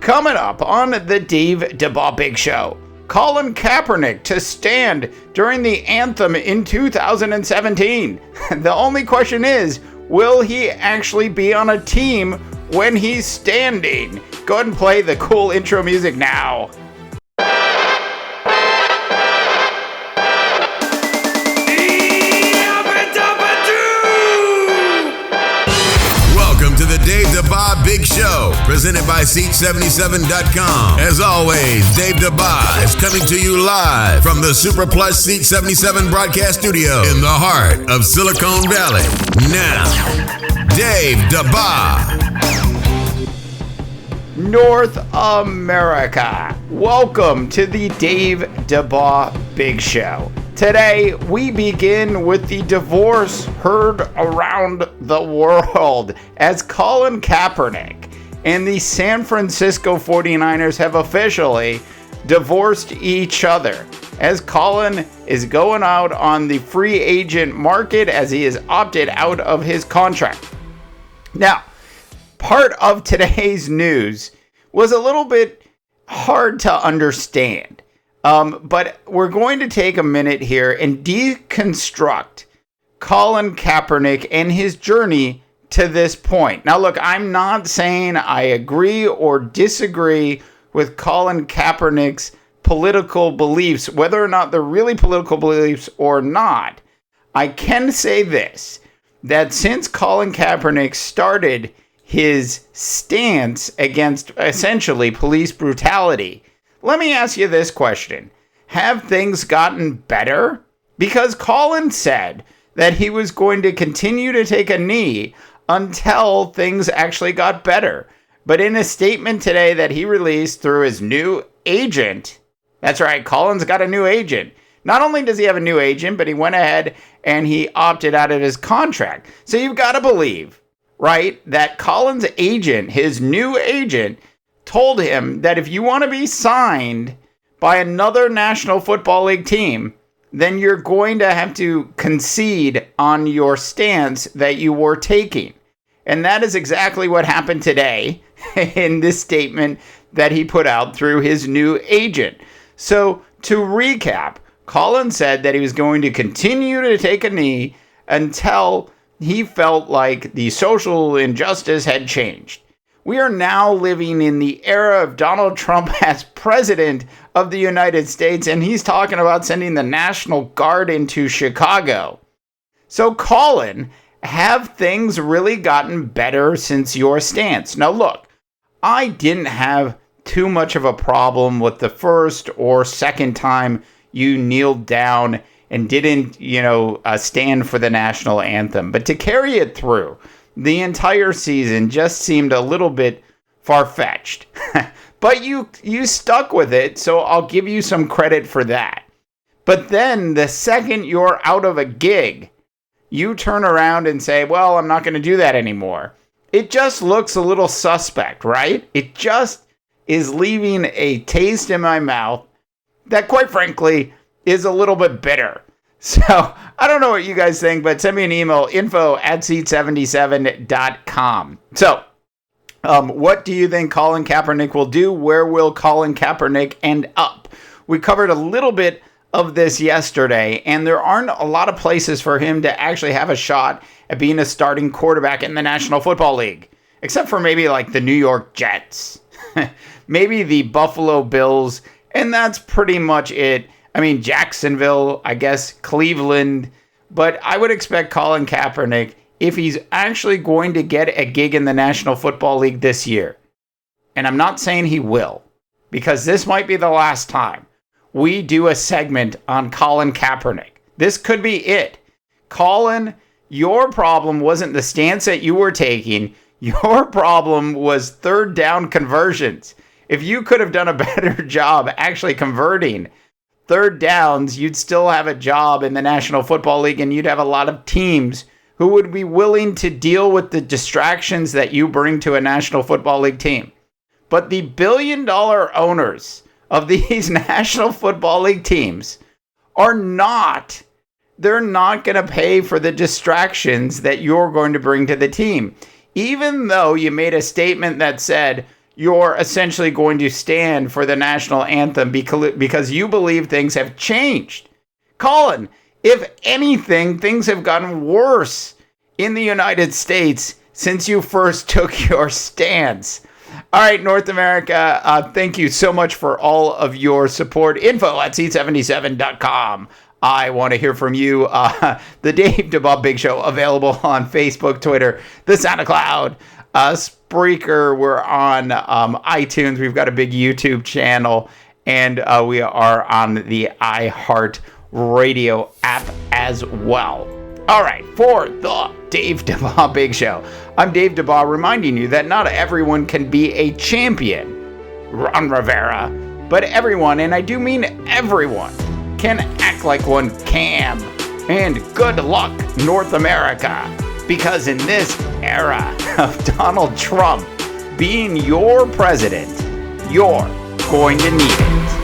Coming up on the Dabbah Big Show, Colin Kaepernick to stand during the anthem in 2017. The only question is, will he actually be on a team when he's standing? Go ahead and play the cool intro music now. To the Dabbah Big Show, presented by Seat77.com. As always, Dabbah is coming to you live from the Super Plus Seat 77 broadcast studio in the heart of Silicon Valley. Now, Dabbah. North America, welcome to the Dabbah Big Show. Today, we begin with the divorce heard around the world as Colin Kaepernick and the San Francisco 49ers have officially divorced each other, as Colin is going out on the free agent market as he has opted out of his contract. Now, part of today's news was a little bit hard to understand. But we're going to take a minute here and deconstruct Colin Kaepernick and his journey to this point. Now, look, I'm not saying I agree or disagree with Colin Kaepernick's political beliefs, whether or not they're really political beliefs or not. I can say this, that since Colin Kaepernick started his stance against essentially police brutality, let me ask you this question. Have things gotten better? Because Colin said that he was going to continue to take a knee until things actually got better. But in a statement today that he released through his new agent, that's right, Colin's got a new agent. Not only does he have a new agent, but he went ahead and he opted out of his contract. So you've got to believe, right, that Colin's agent, his new agent, told him that if you want to be signed by another National Football League team, then you're going to have to concede on your stance that you were taking. And that is exactly what happened today in this statement that he put out through his new agent. So to recap, Colin said that he was going to continue to take a knee until he felt like the social injustice had changed. We are now living in the era of Donald Trump as president of the United States, and he's talking about sending the National Guard into Chicago. So, Colin, have things really gotten better since your stance? Now, look, I didn't have too much of a problem with the first or second time you kneeled down and didn't, stand for the national anthem. But to carry it through the entire season just seemed a little bit far-fetched. But you stuck with it, so I'll give you some credit for that. But then the second you're out of a gig, you turn around and say, well, I'm not going to do that anymore. It just looks a little suspect, right? It just is leaving a taste in my mouth that, quite frankly, is a little bit bitter. So, I don't know what you guys think, but send me an email, info@seat77.com. So, what do you think Colin Kaepernick will do? Where will Colin Kaepernick end up? We covered a little bit of this yesterday, and there aren't a lot of places for him to actually have a shot at being a starting quarterback in the National Football League, except for maybe like the New York Jets, maybe the Buffalo Bills, and that's pretty much it. I mean, Jacksonville, I guess, Cleveland, but I would expect Colin Kaepernick, if he's actually going to get a gig in the National Football League this year, and I'm not saying he will, because this might be the last time we do a segment on Colin Kaepernick. This could be it. Colin, your problem wasn't the stance that you were taking. Your problem was third down conversions. If you could have done a better job actually converting third downs, you'd still have a job in the National Football League, and you'd have a lot of teams who would be willing to deal with the distractions that you bring to a National Football League team. But the billion-dollar owners of these National Football League teams are not, they're not going to pay for the distractions that you're going to bring to the team. Even though you made a statement that said, you're essentially going to stand for the national anthem because you believe things have changed. Colin, if anything, things have gotten worse in the United States since you first took your stance. All right, North America, thank you so much for all of your support. info@seat77.com. I want to hear from you. The Dave Dabbah Big Show, available on Facebook, Twitter, the SoundCloud, Spreaker. We're on iTunes. We've got a big YouTube channel, and we are on the iHeart Radio app as well. All right, for the Dave Dabbah Big Show, I'm Dave Dabbah, reminding you that not everyone can be a champion, Ron Rivera, but everyone, and I do mean everyone, can act like one can. And good luck, North America, because in this era of Donald Trump being your president, you're going to need it.